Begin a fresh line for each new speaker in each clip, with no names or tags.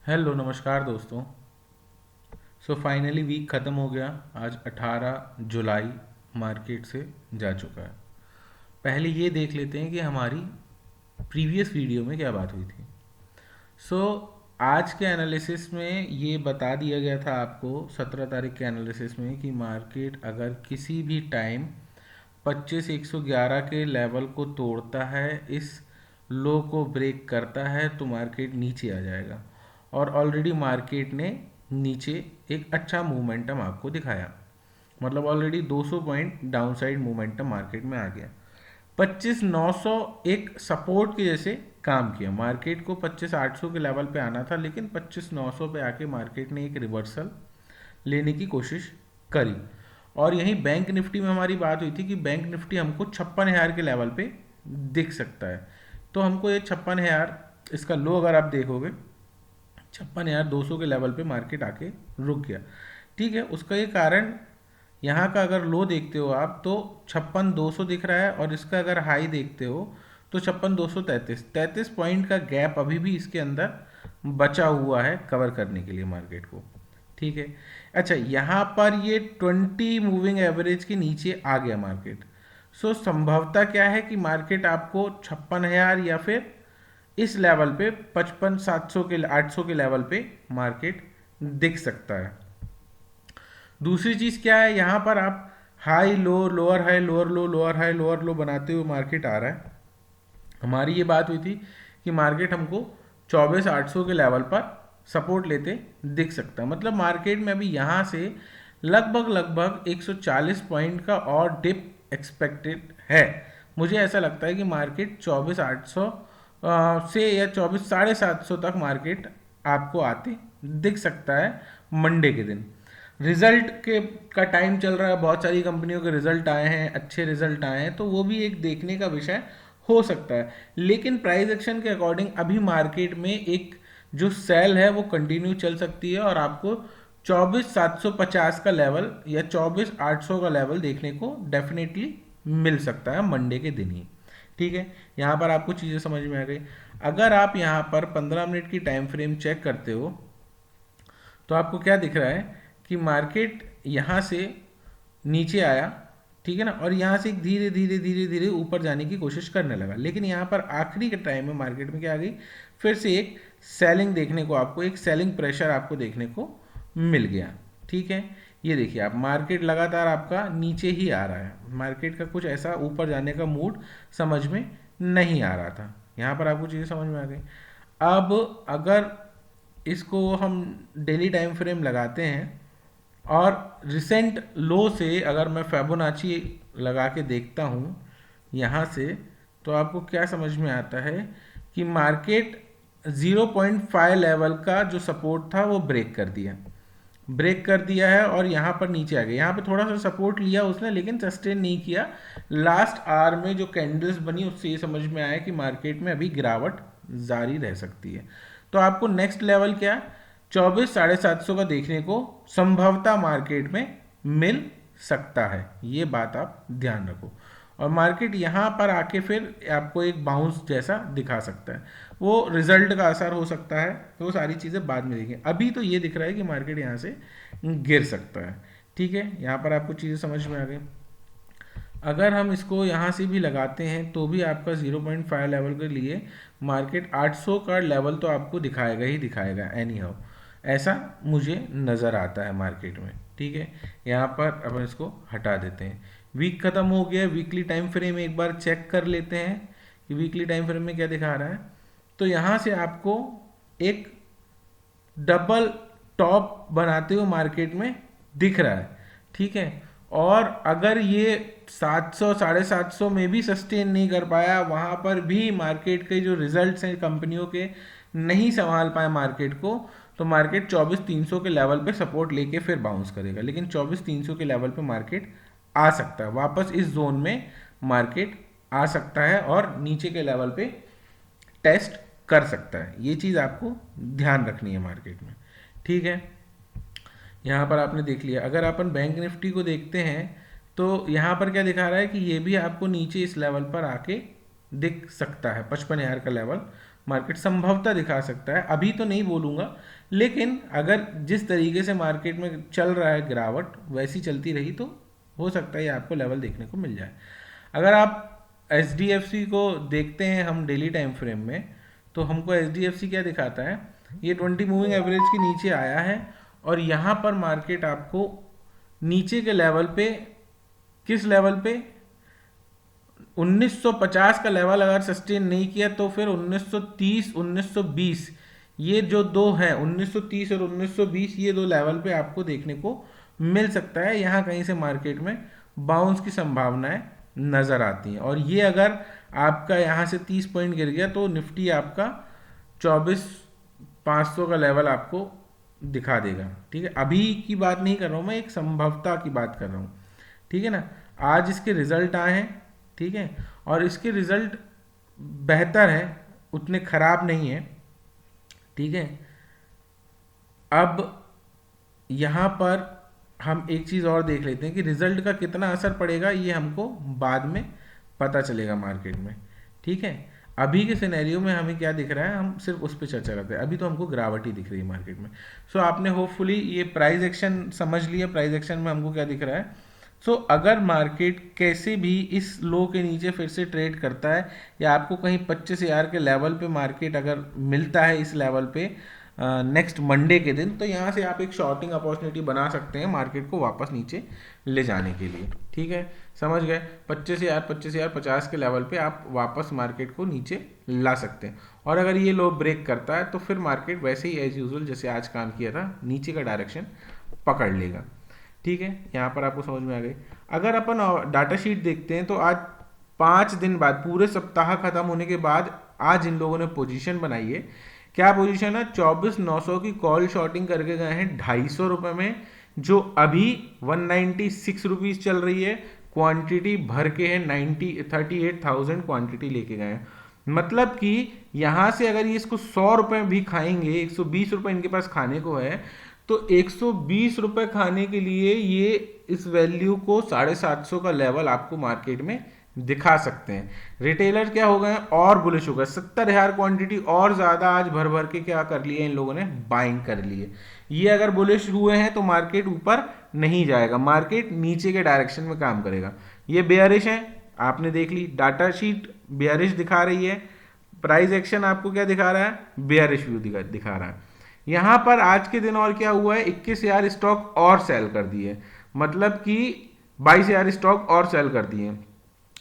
Hello नमस्कार दोस्तों। Finally week ख़त्म हो गया। आज 18 जुलाई मार्केट से जा चुका है। पहले ये देख लेते हैं कि हमारी प्रीवियस वीडियो में क्या बात हुई थी। सो आज के एनालिसिस में ये बता दिया गया था आपको 17 तारीख के एनालिसिस में कि मार्केट अगर किसी भी टाइम 25,111 के लेवल को तोड़ता है, इस लो को ब्रेक करता है, तो मार्केट नीचे आ जाएगा। और ऑलरेडी मार्केट ने नीचे एक अच्छा मोमेंटम आपको दिखाया। मतलब already 200 point downside momentum market में आ गया। 25,900 एक सपोर्ट के जैसे काम किया। मार्केट को 25,800 के लेवल पे आना था, लेकिन 25,900 पे आके मार्केट ने एक रिवर्सल लेने की कोशिश करी। और यहीं बैंक निफ्टी में हमारी बात हुई थी कि बैंक निफ्टी हमको 56,000 के लेवल पे दिख सकता है। तो हमको ये 56,000, इसका लो अगर आप देखोगे 56,200 के लेवल पे मार्केट आके रुक गया। ठीक है, उसका ये कारण, यहाँ का अगर लो देखते हो आप तो 56,200 दिख रहा है, और इसका अगर हाई देखते हो तो 56,233 पॉइंट का गैप अभी भी इसके अंदर बचा हुआ है कवर करने के लिए मार्केट को। ठीक है। अच्छा, यहाँ पर ये 20 मूविंग एवरेज के नीचे आ गया मार्केट। संभवता क्या है कि मार्केट आपको 56,000 या फिर इस लेवल पे 55,700 के 800 के लेवल पे मार्केट दिख सकता है। दूसरी चीज क्या है, यहां पर आप high low, lower high, lower लो, लोअर हाई, लोअर लो बनाते हुए मार्केट आ रहा है। हमारी ये बात हुई थी कि मार्केट हमको 24,800 के लेवल पर सपोर्ट लेते दिख सकता है। मतलब मार्केट में अभी यहाँ से लगभग लगभग 140 पॉइंट का और डिप एक्सपेक्टेड है। मुझे ऐसा लगता है कि मार्केट 24,800 से या 24,750 तक मार्केट आपको आते दिख सकता है मंडे के दिन। रिजल्ट के का टाइम चल रहा है, बहुत सारी कंपनियों के रिजल्ट आए हैं, अच्छे रिजल्ट आए हैं, तो वो भी एक देखने का विषय हो सकता है। लेकिन प्राइस एक्शन के अकॉर्डिंग अभी मार्केट में एक जो सेल है वो कंटिन्यू चल सकती है, और आपको 24,750 का लेवल या 24,800 का लेवल देखने को डेफिनेटली मिल सकता है मंडे के दिन ही। ठीक है, यहाँ पर आपको चीज़ें समझ में आ गई। अगर आप यहाँ पर 15 मिनट की टाइम फ्रेम चेक करते हो तो आपको क्या दिख रहा है कि मार्केट यहाँ से नीचे आया, ठीक है ना, और यहाँ से धीरे धीरे धीरे धीरे ऊपर जाने की कोशिश करने लगा। लेकिन यहाँ पर आखिरी के टाइम में मार्केट में क्या आ गई, फिर से एक सेलिंग देखने को, आपको एक सेलिंग प्रेशर आपको देखने को मिल गया। ठीक है, ये देखिए आप, मार्केट लगातार आपका नीचे ही आ रहा है। मार्केट का कुछ ऐसा ऊपर जाने का मूड समझ में नहीं आ रहा था। यहाँ पर आपको चीज़ें समझ में आ गई। अब अगर इसको हम डेली टाइम फ्रेम लगाते हैं और रिसेंट लो से अगर मैं फेबोनाची लगा के देखता हूँ यहाँ से, तो आपको क्या समझ में आता है कि मार्केट 0.5 लेवल का जो सपोर्ट था वो ब्रेक कर दिया है, और यहाँ पर नीचे आ गया। यहाँ पे थोड़ा सा सपोर्ट लिया उसने, लेकिन सस्टेन नहीं किया। लास्ट आवर में जो कैंडल्स बनी उससे ये समझ में आया कि मार्केट में अभी गिरावट जारी रह सकती है। तो आपको नेक्स्ट लेवल क्या, 24,750 का देखने को संभवतः मार्केट में मिल सकता है। ये बात आप ध्यान रखो। और मार्केट यहाँ पर आके फिर आपको एक बाउंस जैसा दिखा सकता है, वो रिजल्ट का असर हो सकता है, तो वो सारी चीज़ें बाद में देखें। अभी तो ये दिख रहा है कि मार्केट यहाँ से गिर सकता है। ठीक है, यहाँ पर आपको चीज़ें समझ में आ गई। अगर हम इसको यहाँ से भी लगाते हैं तो भी आपका 0.5 लेवल के लिए मार्केट 800 का लेवल तो आपको दिखाएगा ही दिखाएगा एनी हाउ, ऐसा मुझे नज़र आता है मार्केट में। ठीक है, यहाँ पर अब इसको हटा देते हैं। वीक खत्म हो गया, वीकली टाइम फ्रेम एक बार चेक कर लेते हैं कि वीकली टाइम फ्रेम में क्या दिखा रहा है। तो यहाँ से आपको एक डबल टॉप बनाते हुए मार्केट में दिख रहा है। ठीक है, और अगर ये 700 750 में भी सस्टेन नहीं कर पाया, वहाँ पर भी मार्केट के जो रिजल्ट्स हैं कंपनियों के नहीं संभाल पाए मार्केट को, तो मार्केट 24,300 के लेवल पे सपोर्ट लेके फिर बाउंस करेगा। लेकिन 24,300 के लेवल पे मार्केट आ सकता है वापस, इस जोन में मार्केट आ सकता है और नीचे के लेवल पे टेस्ट कर सकता है। ये चीज़ आपको ध्यान रखनी है मार्केट में। ठीक है, यहाँ पर आपने देख लिया। अगर अपन बैंक निफ्टी को देखते हैं तो यहाँ पर क्या दिखा रहा है कि ये भी आपको नीचे इस लेवल पर आके दिख सकता है, 55,000 का लेवल मार्केट संभवतः दिखा सकता है, अभी तो नहीं बोलूँगा, लेकिन अगर जिस तरीके से मार्केट में चल रहा है गिरावट वैसी चलती रही तो हो सकता है ये आपको लेवल देखने को मिल जाए। अगर आप SDFC को देखते हैं हम डेली टाइम फ्रेम में, तो हमको SDFC क्या दिखाता है, ये 20 मूविंग एवरेज के नीचे आया है और यहाँ पर मार्केट आपको नीचे के लेवल पे, किस लेवल पे, 1950 का लेवल अगर सस्टेन नहीं किया तो फिर 1930 1920, ये जो दो हैं 1930 और 1920, ये दो लेवल पे आपको देखने को मिल सकता है। यहाँ कहीं से मार्केट में बाउंस की संभावनाएं नजर आती हैं और ये अगर आपका यहाँ से 30 पॉइंट गिर गया तो निफ्टी आपका 24,500 का लेवल आपको दिखा देगा। ठीक है, अभी की बात नहीं कर रहा हूँ मैं, एक संभवता की बात कर रहा हूँ। ठीक है ना, आज इसके रिजल्ट आए हैं, ठीक है, और इसके रिजल्ट बेहतर है, उतने खराब नहीं है। ठीक है, अब यहाँ पर हम एक चीज़ और देख लेते हैं कि रिजल्ट का कितना असर पड़ेगा, ये हमको बाद में पता चलेगा मार्केट में। ठीक है, अभी के सिनेरियो में हमें क्या दिख रहा है, हम सिर्फ उस पर चर्चा करते हैं। अभी तो हमको गिरावट ही दिख रही है मार्केट में। सो आपने होपफुली ये प्राइस एक्शन समझ लिया। प्राइस एक्शन में हमको क्या दिख रहा है, अगर मार्केट कैसे भी इस लो के नीचे फिर से ट्रेड करता है या आपको कहीं 25,000 के लेवल पे मार्केट अगर मिलता है इस लेवल पे नेक्स्ट मंडे के दिन, तो यहाँ से आप एक शॉर्टिंग अपॉर्चुनिटी बना सकते हैं मार्केट को वापस नीचे ले जाने के लिए। ठीक है, समझ गए, 25,050 के लेवल पे आप वापस मार्केट को नीचे ला सकते हैं। और अगर ये लो ब्रेक करता है तो फिर मार्केट वैसे ही एज यूजुअल जैसे आज काम किया था, नीचे का डायरेक्शन पकड़ लेगा। ठीक है, यहाँ पर आपको समझ में आ गई। अगर अपन डाटा शीट देखते हैं तो आज 5 दिन बाद, पूरे सप्ताह खत्म होने के बाद आज इन लोगों ने पोजीशन बनाई है। क्या पोजीशन है, 24,900 की कॉल शॉर्टिंग करके गए हैं 250 रुपये में, जो अभी 196 रुपीज़ चल रही है। क्वांटिटी भर के है 38,000 क्वांटिटी लेके गए हैं। मतलब कि यहाँ से अगर ये इसको 100 रुपये भी खाएंगे, 120 रुपये इनके पास खाने को है, तो 120 रुपये खाने के लिए ये इस वैल्यू को 750 का लेवल आपको मार्केट में दिखा सकते हैं। रिटेलर क्या हो गए और बुलिश हो गए, 70,000 क्वांटिटी और ज्यादा आज भर भर के क्या कर लिए इन लोगों ने, बाइंग कर लिए। ये अगर बुलिश हुए हैं तो मार्केट ऊपर नहीं जाएगा, मार्केट नीचे के डायरेक्शन में काम करेगा। ये बेयरिश है, आपने देख ली, डाटा शीट बेयरिश दिखा रही है, प्राइस एक्शन आपको क्या दिखा रहा है, बेयरिश व्यू दिखा रहा है। यहां पर आज के दिन और क्या हुआ है, 21,000 स्टॉक और सेल कर दिए, मतलब कि 22,000 स्टॉक और सेल कर दिए।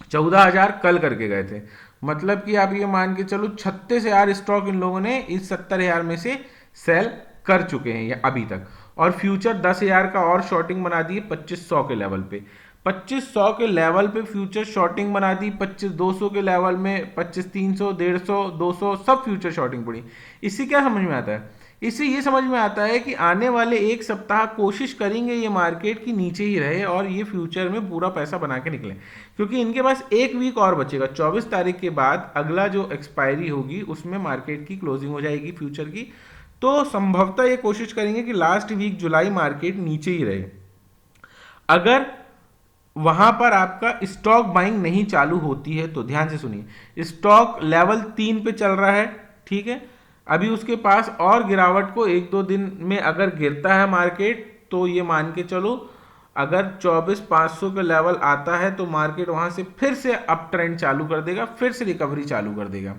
14,000 कल करके गए थे, मतलब कि आप ये मान के चलो 36,000 स्टॉक इन लोगों ने इस 70,000 में से सेल कर चुके हैं अभी तक। और फ्यूचर 10,000 का और शॉर्टिंग बना दी 2500 के लेवल पे, 2500 के लेवल पे फ्यूचर शॉर्टिंग बना दी। 25,200 के लेवल में 25,300 150 200 सब फ्यूचर शॉर्टिंग पड़ी। इससे क्या समझ में आता है, इससे ये समझ में आता है कि आने वाले एक सप्ताह कोशिश करेंगे ये मार्केट की नीचे ही रहे और ये फ्यूचर में पूरा पैसा बना के निकले, क्योंकि इनके पास एक वीक और बचेगा। 24 तारीख के बाद अगला जो एक्सपायरी होगी उसमें मार्केट की क्लोजिंग हो जाएगी फ्यूचर की, तो संभवतः ये कोशिश करेंगे कि लास्ट वीक जुलाई मार्केट नीचे ही रहे। अगर वहां पर आपका स्टॉक बाइंग नहीं चालू होती है तो ध्यान से सुनिए, स्टॉक लेवल 3 पे चल रहा है, ठीक है, अभी उसके पास और गिरावट को 1-2 दिन में अगर गिरता है मार्केट तो ये मान के चलो अगर 24,500 का लेवल आता है तो मार्केट वहां से फिर से अप ट्रेंड चालू कर देगा, फिर से रिकवरी चालू कर देगा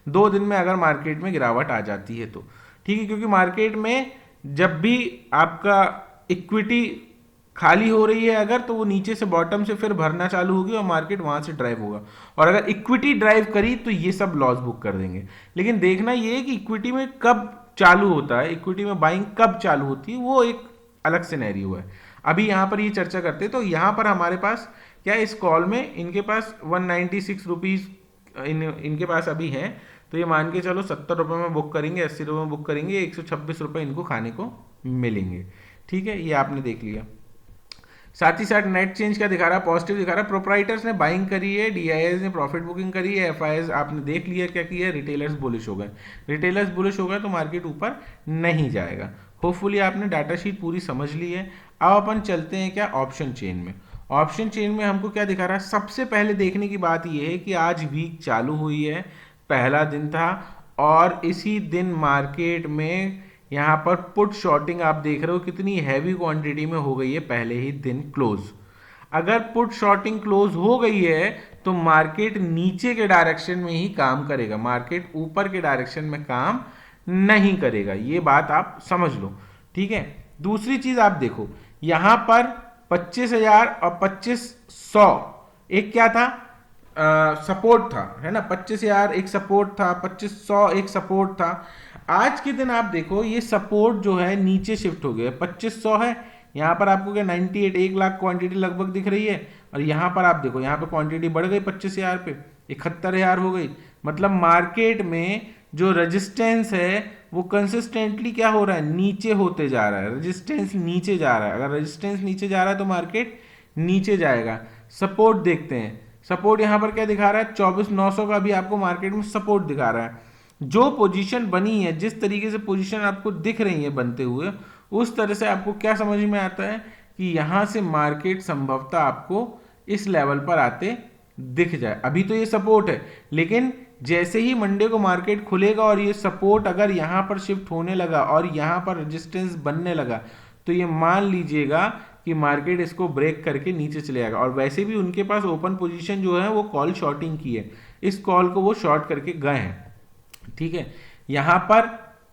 2 दिन में अगर मार्केट में गिरावट आ जाती है तो। ठीक है, क्योंकि मार्केट में जब भी आपका इक्विटी खाली हो रही है अगर, तो वो नीचे से बॉटम से फिर भरना चालू होगी और मार्केट वहां से ड्राइव होगा। और अगर इक्विटी ड्राइव करी तो ये सब लॉस बुक कर देंगे। लेकिन देखना ये है कि इक्विटी में कब चालू होता है, इक्विटी में बाइंग कब चालू होती है, वो एक अलग सिनेरियो है। अभी यहाँ पर ये चर्चा करते हैं, तो यहाँ पर हमारे पास क्या इस कॉल में इनके पास 196 रुपीज इनके पास अभी हैं, तो ये मान के चलो 70 रुपये में बुक करेंगे, 80 रुपये में बुक करेंगे, 126 रुपये इनको खाने को मिलेंगे। ठीक है, ये आपने देख लिया। साथ ही साथ नेट चेंज क्या दिखा रहा है, पॉजिटिव दिखा रहा है। प्रोप्राइटर्स ने बाइंग करी है, डीआईएस ने प्रॉफिट बुकिंग करी है, एफआईएस आपने देख लिया क्या किया है, रिटेलर्स बुलिश हो गए। रिटेलर्स बुलिश हो गए तो मार्केट ऊपर नहीं जाएगा। होपफुली आपने डाटा शीट पूरी समझ ली है। अब अपन चलते हैं क्या ऑप्शन चेन में। ऑप्शन चेन में हमको क्या दिखा रहा है, सबसे पहले देखने की बात यह है कि आज वीक चालू हुई है, पहला दिन था और इसी दिन मार्केट में यहाँ पर पुट शॉर्टिंग आप देख रहे हो कितनी हैवी क्वांटिटी में हो गई है पहले ही दिन क्लोज। अगर पुट शॉर्टिंग क्लोज हो गई है तो मार्केट नीचे के डायरेक्शन में ही काम करेगा, मार्केट ऊपर के डायरेक्शन में काम नहीं करेगा, ये बात आप समझ लो। ठीक है, दूसरी चीज आप देखो यहां पर 25,000 और 2500 एक क्या था, सपोर्ट था, है ना। 25,000 एक सपोर्ट था, 2500 एक सपोर्ट था। आज के दिन आप देखो ये सपोर्ट जो है नीचे शिफ्ट हो गया, 2500 है, यहाँ पर आपको क्या 98 1 लाख क्वांटिटी लगभग दिख रही है, और यहाँ पर आप देखो यहाँ पे क्वांटिटी बढ़ गई 25,000 पे 71,000 हो गई। मतलब मार्केट में जो रेजिस्टेंस है वो कंसिस्टेंटली क्या हो रहा है, नीचे होते जा रहा है, रेजिस्टेंस नीचे जा रहा है। अगर रेजिस्टेंस नीचे जा रहा है तो मार्केट नीचे जाएगा। सपोर्ट देखते हैं, सपोर्ट यहाँ पर क्या दिखा रहा है, 24,900 का भी आपको मार्केट में सपोर्ट दिखा रहा है। जो पोजीशन बनी है, जिस तरीके से पोजीशन आपको दिख रही है बनते हुए, उस तरह से आपको क्या समझ में आता है कि यहां से मार्केट संभवतः आपको इस लेवल पर आते दिख जाए। अभी तो ये सपोर्ट है, लेकिन जैसे ही मंडे को मार्केट खुलेगा और ये सपोर्ट अगर यहां पर शिफ्ट होने लगा और यहां पर रेजिस्टेंस बनने लगा, तो ये मान लीजिएगा कि मार्केट इसको ब्रेक करके नीचे चले जाएगा। और वैसे भी उनके पास ओपन पोजीशन जो है वो कॉल शॉर्टिंग की है, इस कॉल को वो शॉर्ट करके गए हैं। ठीक है, यहां पर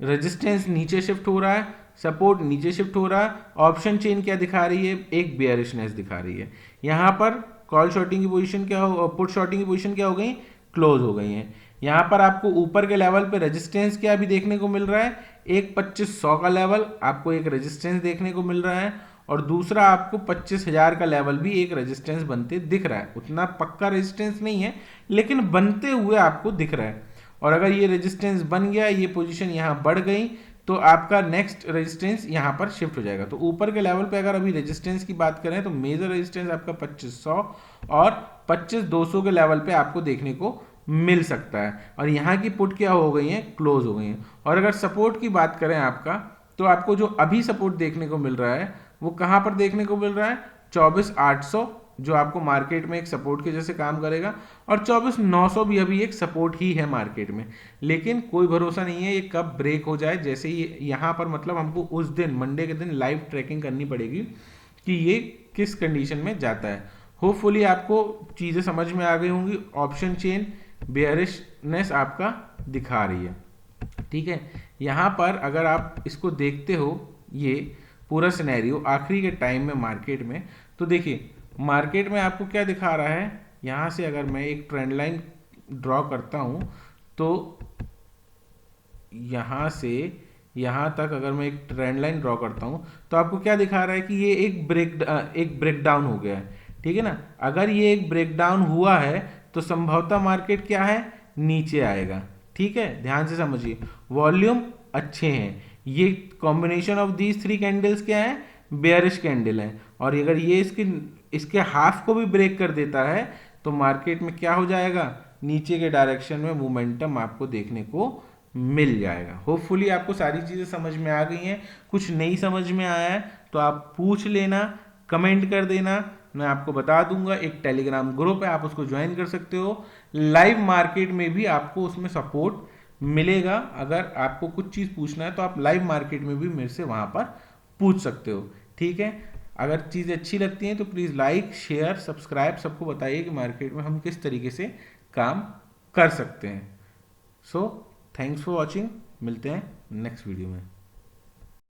रेजिस्टेंस नीचे शिफ्ट हो रहा है, सपोर्ट नीचे शिफ्ट हो रहा है। ऑप्शन चेन क्या दिखा रही है, एक बेयरिशनेस दिखा रही है। यहां पर कॉल शॉर्टिंग की पोजीशन क्या हो, पुट शॉर्टिंग की पोजीशन क्या हो गई, क्लोज हो गई है। यहां पर आपको ऊपर के लेवल पे रेजिस्टेंस क्या भी देखने को मिल रहा है, एक 2500 का लेवल आपको एक रेजिस्टेंस देखने को मिल रहा है, और दूसरा आपको 25,000 का लेवल भी एक रेजिस्टेंस बनते दिख रहा है। उतना पक्का रेजिस्टेंस नहीं है, लेकिन बनते हुए आपको दिख रहा है। और अगर ये रेजिस्टेंस बन गया, ये पोजीशन यहाँ बढ़ गई, तो आपका नेक्स्ट रेजिस्टेंस यहाँ पर शिफ्ट हो जाएगा। तो ऊपर के लेवल पे अगर अभी रेजिस्टेंस की बात करें तो मेजर रेजिस्टेंस आपका 2500 और 25,200 के लेवल पे आपको देखने को मिल सकता है। और यहाँ की पुट क्या हो गई है, क्लोज हो गई है। और अगर सपोर्ट की बात करें आपका, तो आपको जो अभी सपोर्ट देखने को मिल रहा है वो कहाँ पर देखने को मिल रहा है, 24,800 जो आपको मार्केट में एक सपोर्ट के जैसे काम करेगा, और 24,900 भी अभी एक सपोर्ट ही है मार्केट में। लेकिन कोई भरोसा नहीं है ये कब ब्रेक हो जाए। जैसे ही यहाँ पर मतलब हमको उस दिन मंडे के दिन लाइव ट्रैकिंग करनी पड़ेगी कि ये किस कंडीशन में जाता है। होपफुली आपको चीज़ें समझ में आ गई होंगी। ऑप्शन चेन बेयरिशनेस आपका दिखा रही है। ठीक है, यहाँ पर अगर आप इसको देखते हो ये पूरा सिनेरियो आखिरी के टाइम में मार्केट में, तो देखिए मार्केट में आपको क्या दिखा रहा है। यहाँ से अगर मैं एक ट्रेंड लाइन ड्रॉ करता हूँ तो यहाँ से यहाँ तक अगर मैं एक ट्रेंड लाइन ड्रॉ करता हूँ तो आपको क्या दिखा रहा है कि ये एक ब्रेक डाउन हो गया है। ठीक है ना, अगर ये एक ब्रेक डाउन हुआ है तो संभवतः मार्केट क्या है, नीचे आएगा। ठीक है, ध्यान से समझिए, वॉल्यूम अच्छे हैं, ये कॉम्बिनेशन ऑफ दीज 3 कैंडल्स क्या है, बेयरिश कैंडल है। और अगर ये इसके हाफ को भी ब्रेक कर देता है तो मार्केट में क्या हो जाएगा, नीचे के डायरेक्शन में मोमेंटम आपको देखने को मिल जाएगा। होपफुली आपको सारी चीज़ें समझ में आ गई हैं। कुछ नहीं समझ में आया है तो आप पूछ लेना, कमेंट कर देना, मैं आपको बता दूंगा। एक टेलीग्राम ग्रुप है, आप उसको ज्वाइन कर सकते हो। लाइव मार्केट में भी आपको उसमें सपोर्ट मिलेगा। अगर आपको कुछ चीज़ पूछना है तो आप लाइव मार्केट में भी मेरे से वहाँ पर पूछ सकते हो। ठीक है, अगर चीज़ें अच्छी लगती हैं तो प्लीज़ लाइक शेयर सब्सक्राइब सबको बताइए कि मार्केट में हम किस तरीके से काम कर सकते हैं। सो थैंक्स फॉर वॉचिंग, मिलते हैं नेक्स्ट वीडियो में।